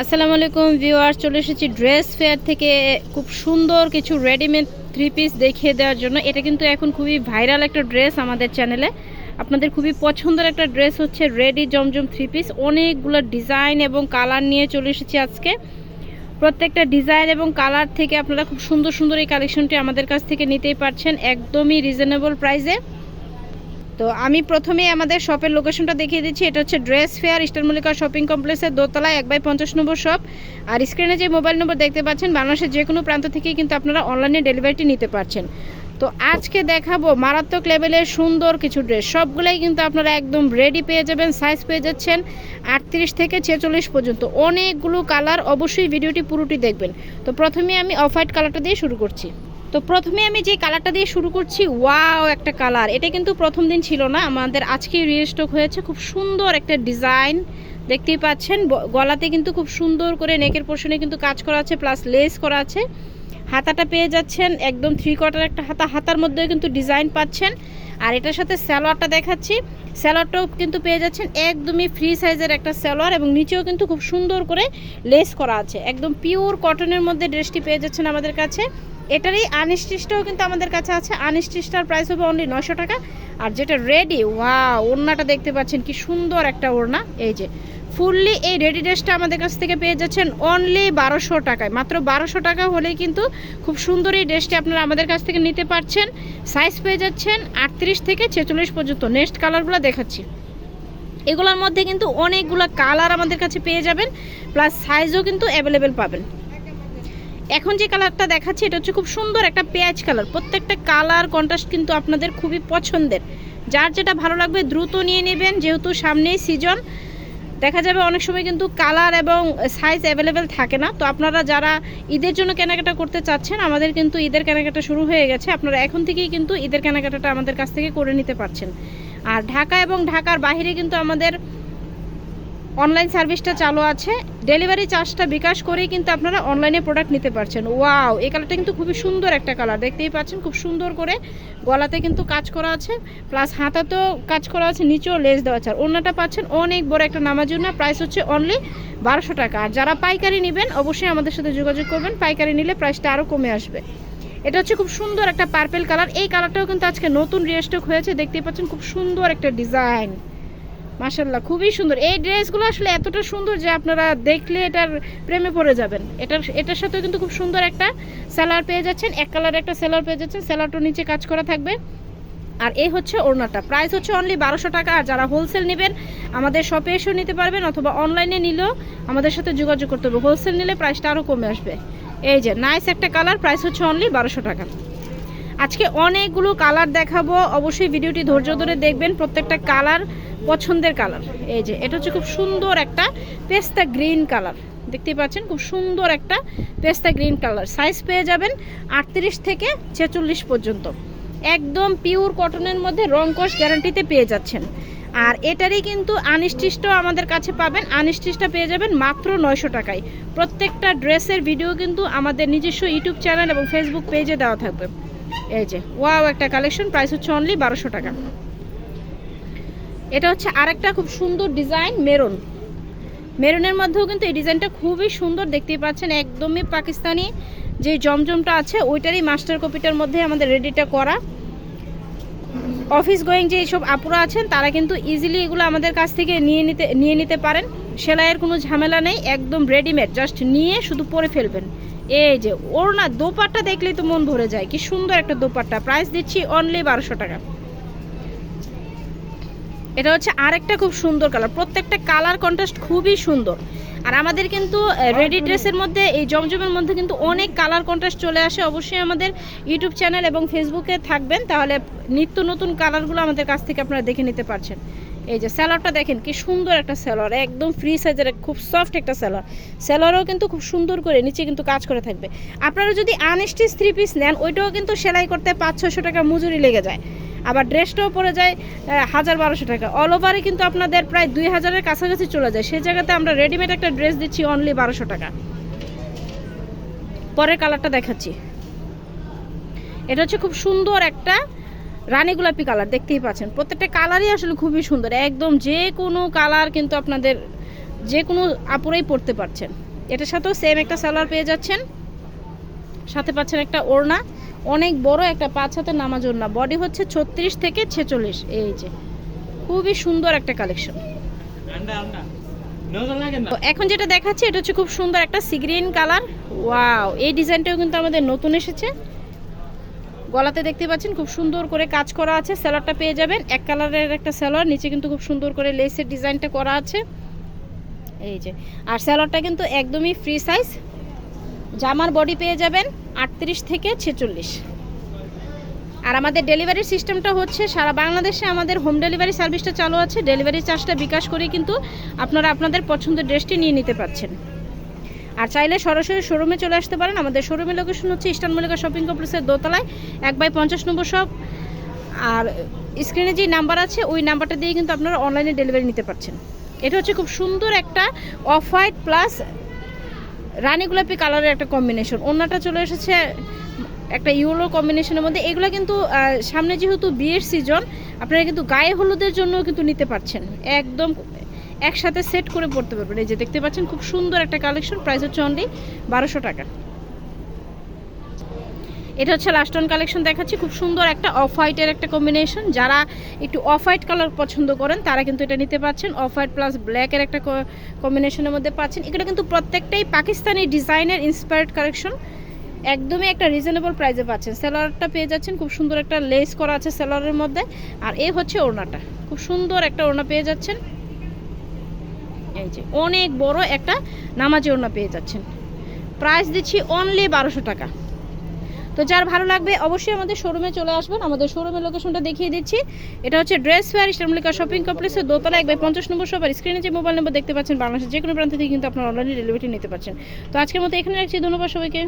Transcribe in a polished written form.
আসসালামু আলাইকুম ভিউয়ার্স, চলে এসেছি ড্রেস ফেয়ার থেকে খুব সুন্দর কিছু রেডিমেড থ্রি পিস দেখিয়ে দেওয়ার জন্য। এটা কিন্তু এখন খুবই ভাইরাল একটা ড্রেস আমাদের চ্যানেলে। আপনাদের খুবই পছন্দের একটা ড্রেস হচ্ছে রেডি জমজম থ্রি পিস। অনেকগুলো ডিজাইন এবং কালার নিয়ে চলে এসেছি আজকে। প্রত্যেকটা ডিজাইন এবং কালার থেকে আপনারা খুব সুন্দর সুন্দর এই কালেকশনটি আমাদের কাছ থেকে নিতেই পারছেন একদমই রিজনেবল প্রাইসে। তো আমি প্রথমেই আমাদের শপের লোকেশনটা দেখিয়ে দিচ্ছি। এটা হচ্ছে dress fair, eastern Mallika shopping কমপ্লেক্সের দোতলায় 1/50 নম্বর শপ। আর স্ক্রিনে যে মোবাইল নম্বর দেখতে পাচ্ছেন, বাংলাদেশের যে কোনো প্রান্ত থেকেই কিন্তু আপনারা অনলাইনে ডেলিভারিটি নিতে পারছেন। তো আজকে দেখাবো মারাত্মক লেভেলের সুন্দর কিছু ড্রেস। সবগুলোই কিন্তু আপনারা একদম রেডি পেয়ে যাবেন। সাইজ পেয়ে যাচ্ছেন 38 থেকে 46 পর্যন্ত। অনেকগুলো কালার, অবশ্যই ভিডিওটি পুরোটি দেখবেন। তো প্রথমে আমি অফ হোয়াইট কালারটা দিয়ে শুরু করছি। তো প্রথমে আমি যে কালারটা দিয়ে শুরু করছি, ওয়াও একটা কালার। এটা কিন্তু প্রথম দিন ছিল না, আমাদের আজকেই রিস্টক হয়েছে। খুব সুন্দর একটা ডিজাইন দেখতেই পাচ্ছেন। গলাতে কিন্তু খুব সুন্দর করে নেকের পোর্শনে কিন্তু কাজ করা আছে, প্লাস লেস করা আছে। হাতাটা পেয়ে যাচ্ছেন একদম 3/4 একটা হাতা, হাতার মধ্যেও কিন্তু ডিজাইন পাচ্ছেন। আর এটার সাথে সালোয়ারটা দেখাচ্ছি। সালোয়ারটাও কিন্তু পেয়ে যাচ্ছেন একদমই ফ্রি সাইজের একটা সালোয়ার, এবং নিচেও কিন্তু খুব সুন্দর করে লেস করা আছে। একদম পিওর কটনের মধ্যে ড্রেসটি পেয়ে যাচ্ছেন আমাদের কাছে। এটারই আনস্টিচটাও কিন্তু আমাদের কাছে আছে। আনস্টিচটার প্রাইস হবে অনলি 900 টাকা। আর যেটা রেডি, ওয়াও, ওড়নাটা দেখতে পাচ্ছেন কি সুন্দর একটা ওড়না। এই যে ফুললি এই রেডি ড্রেসটা আমাদের কাছ থেকে পেয়ে যাচ্ছেন অনলি 1200 টাকায়। মাত্র 1200 টাকা হলেই কিন্তু খুব সুন্দর এই ড্রেসটি আপনারা আমাদের কাছ থেকে নিতে পারছেন। সাইজ পেয়ে যাচ্ছেন 38 থেকে 46 পর্যন্ত। নেক্সট কালারগুলো দেখাচ্ছি। এগুলোর মধ্যে কিন্তু অনেকগুলো কালার আমাদের কাছে পেয়ে যাবেন, প্লাস সাইজও কিন্তু অ্যাভেলেবেল পাবেন। এখন যে কালারটা দেখাচ্ছি, এটা হচ্ছে খুব সুন্দর একটা পেঁয়াজ কালার। প্রত্যেকটা কালার কন্ট্রাস্ট কিন্তু আপনাদের খুবই পছন্দের। যার যেটা ভালো লাগবে দ্রুত নিয়ে নেবেন, যেহেতু সামনেই সিজন। দেখা যাবে অনেক সময় কিন্তু কালার এবং সাইজ অ্যাভেলেবেল থাকে না। তো আপনারা যারা ঈদের জন্য কেনাকাটা করতে চাচ্ছেন, আমাদের কিন্তু ঈদের কেনাকাটা শুরু হয়ে গেছে। আপনারা এখন থেকেই কিন্তু ঈদের কেনাকাটাটা আমাদের কাছ থেকে করে নিতে পারছেন। আর ঢাকা এবং ঢাকার বাইরে কিন্তু আমাদের অনলাইন সার্ভিসটা চালু আছে। ডেলিভারি চার্জটা বিকাশ করেই কিন্তু আপনারা অনলাইনে প্রোডাক্ট নিতে পারছেন। ওয়াও, এই কালারটা কিন্তু খুবই সুন্দর একটা কালার, দেখতেই পাচ্ছেন। খুব সুন্দর করে গলাতে কিন্তু কাজ করা আছে, প্লাস হাতাতেও কাজ করা আছে, নিচেও লেস দেওয়া আছে। আর ওড়নাটা পাচ্ছেন অনেক বড় একটা নামাজি ওড়না। প্রাইস হচ্ছে অনলি 1200 টাকা। আর যারা পাইকারি নেবেন অবশ্যই আমাদের সাথে যোগাযোগ করবেন। পাইকারি নিলে প্রাইসটা আরও কমে আসবে। এটা হচ্ছে খুব সুন্দর একটা পার্পেল কালার। এই কালারটাও কিন্তু আজকে নতুন রিস্টক হয়েছে, দেখতেই পাচ্ছেন। খুব সুন্দর একটা ডিজাইন, মাশাআল্লাহ, খুবই সুন্দর। এই ড্রেসগুলো আসলে এতটা সুন্দর যে আপনারা দেখলে এটার প্রেমে পড়ে যাবেন। এটার সাথেও কিন্তু খুব সুন্দর একটা সালোয়ার পেয়ে যাচ্ছেন। এক কালার একটা সালোয়ার পেয়ে যাচ্ছেন। সালোয়ারটার নিচে কাজ করা থাকবে। আর এই হচ্ছে ওড়নাটা। প্রাইস হচ্ছে অনলি 1200 টাকা। আর যারা হোলসেল নেবেন আমাদের শপে এসেও নিতে পারবেন, অথবা অনলাইনে নিলেও আমাদের সাথে যোগাযোগ করতে হবে। হোলসেল নিলে প্রাইসটা আরও কমে আসবে। এই যে নাইস একটা কালার, প্রাইস হচ্ছে অনলি 1200 টাকা। আজকে অনেকগুলো কালার দেখাবো, অবশ্যই ভিডিওটি ধৈর্য ধরে দেখবেন। প্রত্যেকটা কালার পছন্দের কালার। এই যে এটা হচ্ছে খুব সুন্দর একটা পেস্তা গ্রিন কালার, দেখতেই পাচ্ছেন। খুব সুন্দর একটা পেস্তা গ্রিন কালার। সাইজ পেয়ে যাবেন 38 থেকে 46 পর্যন্ত। একদম পিওর কটনের মধ্যে রং কস গ্যারান্টিতে পেয়ে যাচ্ছেন। আর এটারই কিন্তু আনস্টিচটাও আমাদের কাছে পাবেন। আনস্টিচটা পেয়ে যাবেন মাত্র 900 টাকায়। প্রত্যেকটা ড্রেসের ভিডিও কিন্তু আমাদের নিজস্ব ইউটিউব চ্যানেল এবং ফেসবুক পেজে দেওয়া থাকবে। এই যে ওয়াও একটা কালেকশন, প্রাইস হচ্ছে অনলি 1200 টাকা। এটা হচ্ছে আরেকটা খুব সুন্দর ডিজাইন, মেরুন। মেরুনের মধ্যেও কিন্তু এই ডিজাইনটা খুবই সুন্দর, দেখতেই পাচ্ছেন। একদমই পাকিস্তানি যে জমজমটা আছে ওইটারই মাস্টার কপিটার মধ্যে আমাদের রেডিটা করা। অফিস গোয়িং যে এইসব আপুরা আছেন তারা কিন্তু ইজিলি এগুলো আমাদের কাছ থেকে নিয়ে নিতে পারেন। সেলাইয়ের কোনো ঝামেলা নেই, একদম রেডিমেড, জাস্ট নিয়ে শুধু পরে ফেলবেন। এই যে ওড়না, দোপাট্টা দেখলেই তো মন ভরে যায়। কি সুন্দর একটা দোপাট্টা। প্রাইস দিচ্ছি অনলি 1200 টাকা। এটা হচ্ছে আরেকটা খুব সুন্দর কালার। প্রত্যেকটা কালার কন্ট্রাস্ট খুবই সুন্দর। আর আমাদের কিন্তু রেডি ড্রেসের মধ্যে, এই জমজমের মধ্যে কিন্তু অনেক কালার কন্ট্রাস্ট চলে আসে। অবশ্যই আমাদের ইউটিউব চ্যানেল এবং ফেসবুকে থাকবেন, তাহলে নিত্য নতুন কালারগুলো আমাদের কাছ থেকে আপনারা দেখে নিতে পারছেন। এই যে সালোয়ারটা দেখেন কি সুন্দর একটা সালোয়ার, একদম ফ্রি সাইজের, খুব সফট একটা সালোয়ার। সালোয়ারও কিন্তু খুব সুন্দর করে নিচে কিন্তু কাজ করে থাকবে। আপনারা যদি আনস্টিচ থ্রি পিস নেন, ওইটাও কিন্তু সেলাই করতে 500-600 টাকা মজুরি লেগে যায়। আবার ড্রেসটাও পড়ে যায় 1000-1200 টাকা। অল ওভারে কিন্তু আপনাদের প্রায় 2000-এর কাছাকাছি চলে যায়। সেই জায়গাতে আমরা রেডিমেড একটা ড্রেস দিচ্ছি অনলি 1200 টাকা। পরের কালারটা দেখাচ্ছি। এটা হচ্ছে খুব সুন্দর একটা রানী গোলাপি কালার, দেখতেই পাচ্ছেন। প্রত্যেকটা কালারই আসলে খুবই সুন্দর। একদম যে কোনো কালার কিন্তু আপনাদের যে কোনো আপুরাই পরতে পারছেন। এটার সাথেও সেম একটা সালোয়ার পেয়ে যাচ্ছেন, সাথে পাচ্ছেন একটা ওড়না, অনেক বড় একটা 5 হাতের নামাজ ওড়না। বডি হচ্ছে 36 থেকে 46। এই যে খুবই সুন্দর একটা কালেকশন। তো এখন যেটা দেখাচ্ছি এটা হচ্ছে খুব সুন্দর একটা সি গ্রিন কালার। ওয়াও, এই ডিজাইনটাও কিন্তু আমাদের নতুন এসেছে। গলাতে দেখতে পাচ্ছেন খুব সুন্দর করে কাজ করা আছে। সালোয়ারটা পেয়ে যাবেন এক কালারের একটা সালোয়ার, নিচে কিন্তু খুব সুন্দর করে লেসের ডিজাইনটা করা আছে। এই যে, আর সালোয়ারটা কিন্তু একদমই ফ্রি সাইজ। জামার বডি পেয়ে যাবেন 38 থেকে 46। আর আমাদের ডেলিভারি সিস্টেমটা হচ্ছে সারা বাংলাদেশে আমাদের হোম ডেলিভারি সার্ভিসটা চালু আছে। ডেলিভারি চার্জটা বিকাশ করে কিন্তু আপনারা আপনাদের পছন্দের ড্রেসটি নিয়ে নিতে পারছেন। আর চাইলে সরাসরি শোরুমে চলে আসতে পারেন। আমাদের শোরুমের লোকেশন হচ্ছে ইস্টার্ন মল্লিকা শপিং কমপ্লেক্সের দোতলায় 1/50 নম্বর শপ। আর স্ক্রিনে যে নাম্বার আছে ওই নাম্বারটা দিয়ে কিন্তু আপনারা অনলাইনে ডেলিভারি নিতে পারছেন। এটা হচ্ছে খুব সুন্দর একটা অফ হোয়াইট প্লাস রানী গোলাপি কালারের একটা কম্বিনেশন। ওড়নাটা চলে এসেছে একটা ইউলো কম্বিনেশনের মধ্যে। এগুলো কিন্তু সামনে যেহেতু বিয়ের সিজন, আপনারা কিন্তু গায়ে হলুদের জন্য কিন্তু নিতে পারছেন, একদম একসাথে সেট করে পড়তে পারবেন। এই যে দেখতে পাচ্ছেন খুব সুন্দর একটা কালেকশন, প্রাইস হচ্ছে অনলি 1200 টাকা। এটা হচ্ছে লাস্ট অন কালেকশন দেখাচ্ছি, খুব সুন্দর একটা অফ হোয়াইটের একটা কম্বিনেশন। যারা একটু অফ হোয়াইট কালার পছন্দ করেন তারা কিন্তু এটা নিতে পাচ্ছেন। অফ হোয়াইট প্লাস ব্ল্যাকের একটা কম্বিনেশনের মধ্যে পাচ্ছেন। এগুলো কিন্তু প্রত্যেকটাই পাকিস্তানি ডিজাইনের ইন্সপায়ার্ড কালেকশন, একদমই একটা রিজনেবল প্রাইসে পাচ্ছেন। সালোয়ারটা পেয়ে যাচ্ছেন খুব সুন্দর একটা লেস করা আছে সালোয়ারের মধ্যে। আর এই হচ্ছে ওড়নাটা, খুব সুন্দর একটা ওড়না পেয়ে যাচ্ছেন। এই যে অনেক বড় একটা নামাজি ওড়না পেয়ে যাচ্ছেন। প্রাইস দিচ্ছি অনলি 1200 টাকা। তো যার ভালো লাগবে অবশ্যই আমাদের শোরুমে চলে আসবেন। আমাদের শোরুমের লোকেশনটা দেখিয়ে দিচ্ছি। এটা হচ্ছে dress fair eastern Mallika shopping কমপ্লেক্সের দোতলা 1/50 নম্বর শপ। আর স্ক্রিনে যে মোবাইল নম্বর দেখতে পাচ্ছেন বাংলাদেশের যে কোনো প্রান্ত থেকে কিন্তু আপনারা অনলাইনে ডেলিভারি নিতে পারছেন। তো আজকের মতো এখানে রাখছি, ধন্যবাদ সবাইকে।